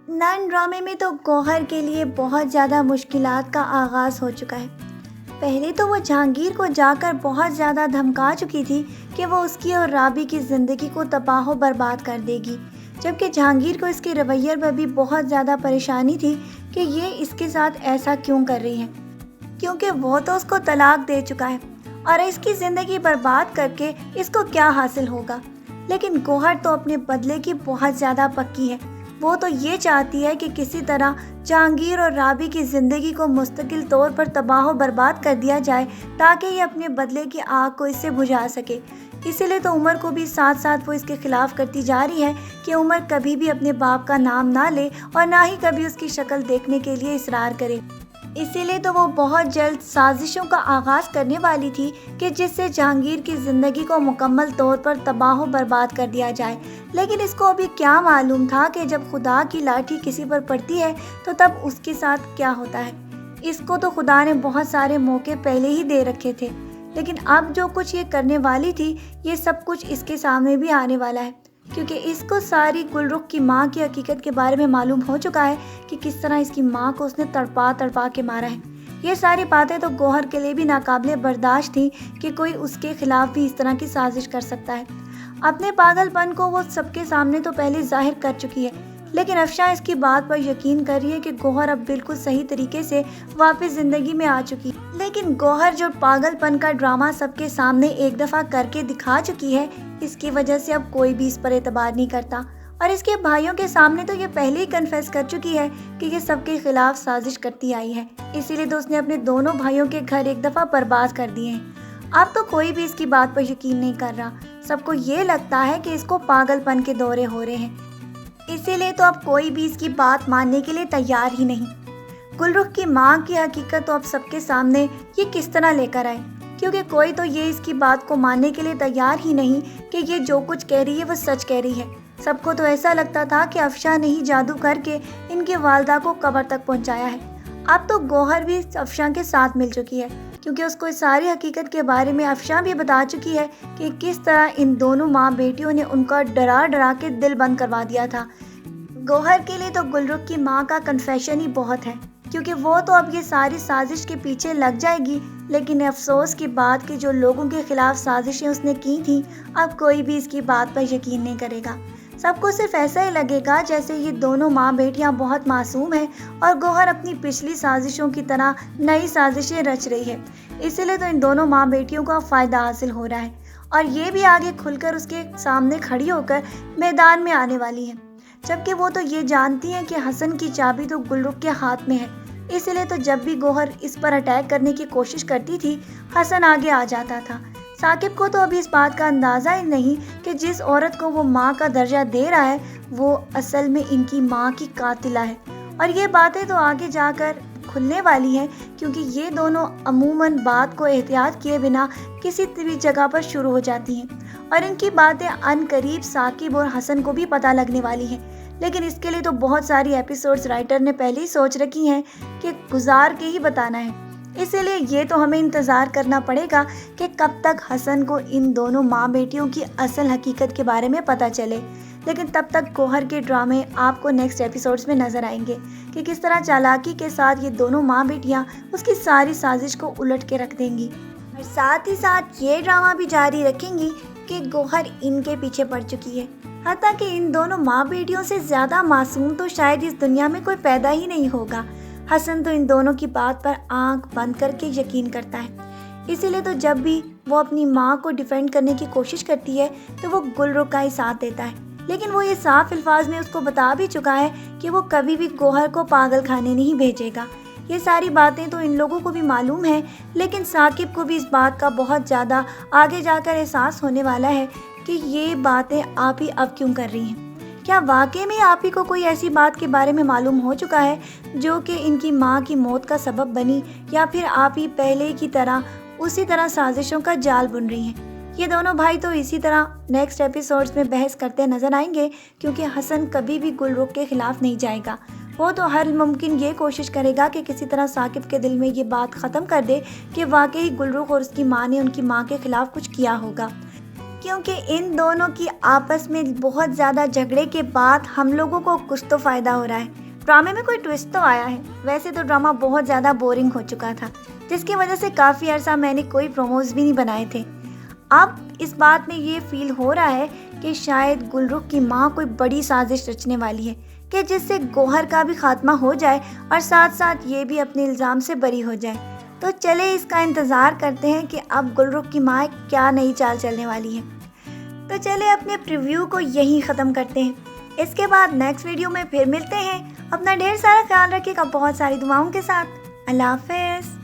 نان ڈرامے میں تو گوہر کے لیے بہت زیادہ مشکلات کا آغاز ہو چکا ہے۔ پہلے تو وہ جہانگیر کو جا کر بہت زیادہ دھمکا چکی تھی کہ وہ اس کی اور رابی کی زندگی کو تباہ و برباد کر دے گی، جبکہ جہانگیر کو اس کے رویے پر بھی بہت زیادہ پریشانی تھی کہ یہ اس کے ساتھ ایسا کیوں کر رہی ہے، کیونکہ وہ تو اس کو طلاق دے چکا ہے اور اس کی زندگی برباد کر کے اس کو کیا حاصل ہوگا۔ لیکن گوہر تو اپنے بدلے کی بہت زیادہ پکی ہے۔ وہ تو یہ چاہتی ہے کہ کسی طرح جہانگیر اور رابی کی زندگی کو مستقل طور پر تباہ و برباد کر دیا جائے تاکہ یہ اپنے بدلے کی آگ کو اس سے بجھا سکے۔ اسی لیے تو عمر کو بھی ساتھ ساتھ وہ اس کے خلاف کرتی جا رہی ہے کہ عمر کبھی بھی اپنے باپ کا نام نہ لے اور نہ ہی کبھی اس کی شکل دیکھنے کے لیے اصرار کرے۔ اسی لیے تو وہ بہت جلد سازشوں کا آغاز کرنے والی تھی کہ جس سے جہانگیر کی زندگی کو مکمل طور پر تباہ و برباد کر دیا جائے۔ لیکن اس کو ابھی کیا معلوم تھا کہ جب خدا کی لاٹھی کسی پر پڑتی ہے تو تب اس کے ساتھ کیا ہوتا ہے۔ اس کو تو خدا نے بہت سارے موقع پہلے ہی دے رکھے تھے، لیکن اب جو کچھ یہ کرنے والی تھی یہ سب کچھ اس کے سامنے بھی آنے والا ہے، کیونکہ اس کو ساری گل رخ کی ماں کی حقیقت کے بارے میں معلوم ہو چکا ہے کہ کس طرح اس کی ماں کو اس نے تڑپا کے مارا ہے۔ یہ ساری باتیں تو گوہر کے لیے بھی ناقابل برداشت تھیں کہ کوئی اس کے خلاف بھی اس طرح کی سازش کر سکتا ہے۔ اپنے پاگل پن کو وہ سب کے سامنے تو پہلے ظاہر کر چکی ہے، لیکن افشاں اس کی بات پر یقین کر رہی ہے کہ گوہر اب بالکل صحیح طریقے سے واپس زندگی میں آ چکی ہے۔ لیکن گوہر جو پاگل پن کا ڈرامہ سب کے سامنے ایک دفعہ کر کے دکھا چکی ہے، اس کی وجہ سے اب کوئی بھی اس پر اعتبار نہیں کرتا، اور اس کے بھائیوں کے سامنے تو یہ پہلے ہی کنفیس کر چکی ہے کہ یہ سب کے خلاف سازش کرتی آئی ہے۔ اسی لیے تو اس نے اپنے دونوں بھائیوں کے گھر ایک دفعہ برباد کر دیے ہیں۔ اب تو کوئی بھی اس کی بات پر یقین نہیں کر رہا، سب کو یہ لگتا ہے کہ اس کو پاگل پن کے دورے ہو رہے ہیں۔ اسی لیے تو اب کوئی بھی اس کی بات ماننے کے لیے تیار ہی نہیں۔ گل رخ کی ماں کی حقیقت تو اب سب کے سامنے یہ کس طرح لے کر آئے، کیونکہ کوئی تو یہ اس کی بات کو ماننے کے لیے تیار ہی نہیں کہ یہ جو کچھ کہہ رہی ہے وہ سچ کہہ رہی ہے۔ سب کو تو ایسا لگتا تھا کہ افشاں نے ہی جادو کر کے ان کی والدہ کو قبر تک پہنچایا ہے۔ اب تو گوہر بھی افشاں کے ساتھ مل چکی ہے، کیونکہ اس کو اس ساری حقیقت کے بارے میں افشاں بھی بتا چکی ہے کہ کس طرح ان دونوں ماں بیٹیوں نے ان کا ڈرا کے دل بند کروا دیا تھا۔ گوہر کے لیے تو گل رخ کی ماں کا کنفیشن ہی بہت ہے، کیونکہ وہ تو اب یہ ساری سازش کے پیچھے لگ جائے گی، لیکن افسوس کی بات کہ جو لوگوں کے خلاف سازشیں اس نے کی تھیں اب کوئی بھی اس کی بات پر یقین نہیں کرے گا۔ سب کو صرف ایسا ہی لگے گا جیسے یہ دونوں ماں بیٹیاں بہت معصوم ہیں اور گوہر اپنی پچھلی سازشوں کی طرح نئی سازشیں رچ رہی ہے۔ اسی لیے تو ان دونوں ماں بیٹیوں کا فائدہ حاصل ہو رہا ہے اور یہ بھی آگے کھل کر اس کے سامنے کھڑی ہو کر میدان میں آنے والی ہیں، جبکہ وہ تو یہ جانتی ہیں کہ حسن کی چابی تو گل رخ کے ہاتھ میں ہے۔ اسی لیے تو جب بھی گوہر اس پر اٹیک کرنے کی کوشش کرتی تھی حسن آگے آ جاتا تھا۔ ثاقب کو تو ابھی اس بات کا اندازہ ہی نہیں کہ جس عورت کو وہ ماں کا درجہ دے رہا ہے وہ اصل میں ان کی ماں کی قاتلہ ہے، اور یہ باتیں تو آگے جا کر کھلنے والی ہیں، کیونکہ یہ دونوں عموماً بات کو احتیاط کیے بنا کسی بھی جگہ پر شروع ہو جاتی ہیں، اور ان کی باتیں عن قریب ثاقب اور حسن کو بھی پتہ لگنے والی ہیں۔ لیکن اس کے لیے تو بہت ساری ایپیسوڈز رائٹر نے پہلے ہی سوچ رکھی ہیں کہ گزار کے ہی بتانا ہے۔ اسی لیے یہ تو ہمیں انتظار کرنا پڑے گا کہ کب تک حسن کو ان دونوں ماں بیٹیوں کی اصل حقیقت کے بارے میں پتہ چلے۔ لیکن تب تک گوہر کے ڈرامے آپ کو نیکسٹ ایپیسوڈز میں نظر آئیں گے کہ کس طرح چالاکی کے ساتھ یہ دونوں ماں بیٹیاں اس کی ساری سازش کو الٹ کے رکھ دیں گی، اور ساتھ ہی ساتھ یہ ڈرامہ بھی جاری رکھیں گی کہ گوہر ان کے پیچھے پڑ چکی ہے، حتیٰ کہ ان دونوں ماں بیٹیوں سے زیادہ معصوم تو شاید اس دنیا میں کوئی پیدا ہی نہیں ہوگا۔ حسن تو ان دونوں کی بات پر آنکھ بند کر کے یقین کرتا ہے، اسی لیے تو جب بھی وہ اپنی ماں کو ڈیفینڈ کرنے کی کوشش کرتی ہے تو وہ گل رخ کا ہی ساتھ دیتا ہے۔ لیکن وہ یہ صاف الفاظ میں اس کو بتا بھی چکا ہے کہ وہ کبھی بھی گوہر کو پاگل خانے نہیں بھیجے گا۔ یہ ساری باتیں تو ان لوگوں کو بھی معلوم ہیں، لیکن ثاقب کو بھی اس بات کا بہت زیادہ آگے جا کر احساس ہونے والا ہے کہ یہ باتیں آپ ہی اب کیوں کر رہی ہیں۔ کیا واقعی میں آپ ہی کو کوئی ایسی بات کے بارے میں معلوم ہو چکا ہے جو کہ ان کی ماں کی موت کا سبب بنی، یا پھر آپ ہی پہلے کی طرح اسی طرح سازشوں کا جال بن رہی ہیں؟ یہ دونوں بھائی تو اسی طرح نیکسٹ ایپیسوڈز میں بحث کرتے نظر آئیں گے، کیونکہ حسن کبھی بھی گل رخ کے خلاف نہیں جائے گا۔ وہ تو ہر ممکن یہ کوشش کرے گا کہ کسی طرح ثاقب کے دل میں یہ بات ختم کر دے کہ واقعی گل رخ اور اس کی ماں نے ان کی ماں کے خلاف کچھ کیا ہوگا۔ کیونکہ ان دونوں کی آپس میں بہت زیادہ جھگڑے کے بعد ہم لوگوں کو کچھ تو فائدہ ہو رہا ہے، ڈرامے میں کوئی ٹویسٹ تو آیا ہے۔ ویسے تو ڈرامہ بہت زیادہ بورنگ ہو چکا تھا، جس کی وجہ سے کافی عرصہ میں نے کوئی پروموز بھی نہیں بنائے تھے۔ اب اس بات میں یہ فیل ہو رہا ہے کہ شاید گل رخ کی ماں کوئی بڑی سازش رچنے والی ہے کہ جس سے گوہر کا بھی خاتمہ ہو جائے اور ساتھ ساتھ یہ بھی اپنے الزام سے بری ہو جائے۔ تو چلے اس کا انتظار کرتے ہیں کہ اب گل رخ کی ماں کیا نئی چال چلنے والی ہے۔ تو چلے اپنے پریویو کو یہیں ختم کرتے ہیں، اس کے بعد نیکسٹ ویڈیو میں پھر ملتے ہیں۔ اپنا ڈھیر سارا خیال رکھیے گا بہت ساری دعاؤں کے ساتھ۔ اللہ حافظ۔